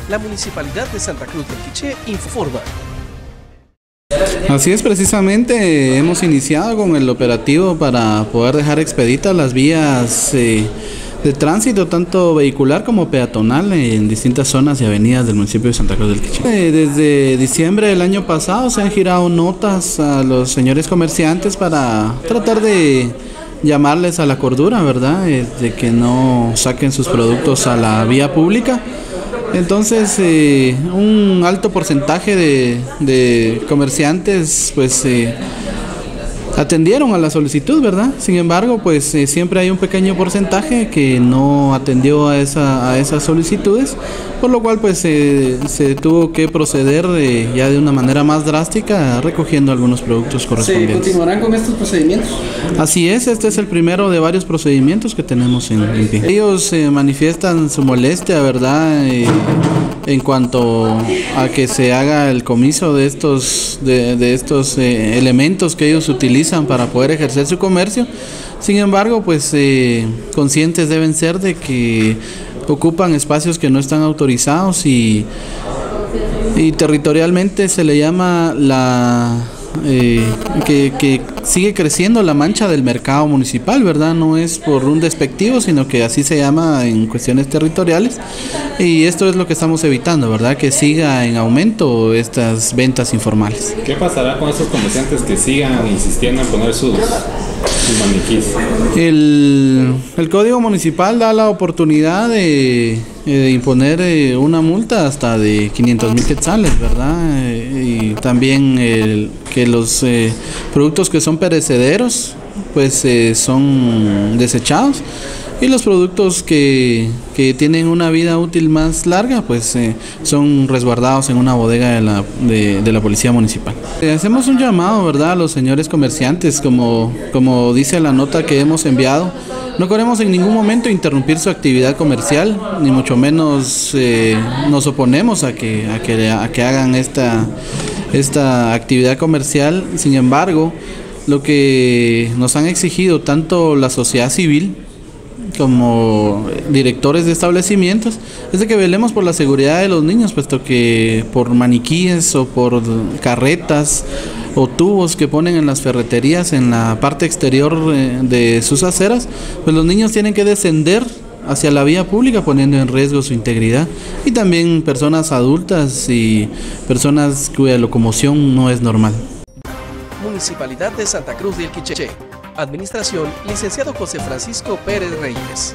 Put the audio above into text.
La Municipalidad de Santa Cruz del Quiché informa. Así es, precisamente hemos iniciado con el operativo para poder dejar expeditas las vías de tránsito, tanto vehicular como peatonal, en distintas zonas y avenidas del municipio de Santa Cruz del Quiché. Desde diciembre del año pasado se han girado notas a los señores comerciantes para tratar de llamarles a la cordura, ¿verdad? De que no saquen sus productos a la vía pública. Entonces, un alto porcentaje de comerciantes pues atendieron a la solicitud, ¿verdad? Sin embargo, pues siempre hay un pequeño porcentaje que no atendió a esas solicitudes, por lo cual pues se tuvo que proceder ya de una manera más drástica recogiendo algunos productos correspondientes. ¿Se continuarán con estos procedimientos? Así es, este es el primero de varios procedimientos que tenemos en pie. Ellos manifiestan su molestia, ¿verdad? En cuanto a que se haga el comiso de estos elementos que ellos utilizan para poder ejercer su comercio. Sin embargo, pues conscientes deben ser de que ocupan espacios que no están autorizados y territorialmente se le llama que sigue creciendo la mancha del mercado municipal, ¿verdad? No es por un despectivo, sino que así se llama en cuestiones territoriales, y esto es lo que estamos evitando, ¿verdad? Que siga en aumento estas ventas informales. ¿Qué pasará con esos comerciantes que sigan insistiendo en poner sus maniquís? El Código Municipal da la oportunidad de imponer una multa hasta de 500,000 quetzales, ¿verdad? Y también que los productos que son perecederos pues son desechados, y los productos que tienen una vida útil más larga pues son resguardados en una bodega de la Policía Municipal. Hacemos un llamado, ¿verdad?, a los señores comerciantes, como dice la nota que hemos enviado. No queremos en ningún momento interrumpir su actividad comercial, ni mucho menos nos oponemos a que hagan esta actividad comercial. Sin embargo, lo que nos han exigido tanto la sociedad civil como directores de establecimientos es de que velemos por la seguridad de los niños, puesto que por maniquíes o por carretas o tubos que ponen en las ferreterías en la parte exterior de sus aceras, pues los niños tienen que descender hacia la vía pública, poniendo en riesgo su integridad, y también personas adultas y personas cuya locomoción no es normal. Municipalidad de Santa Cruz del Quiché. Administración, licenciado José Francisco Pérez Reyes.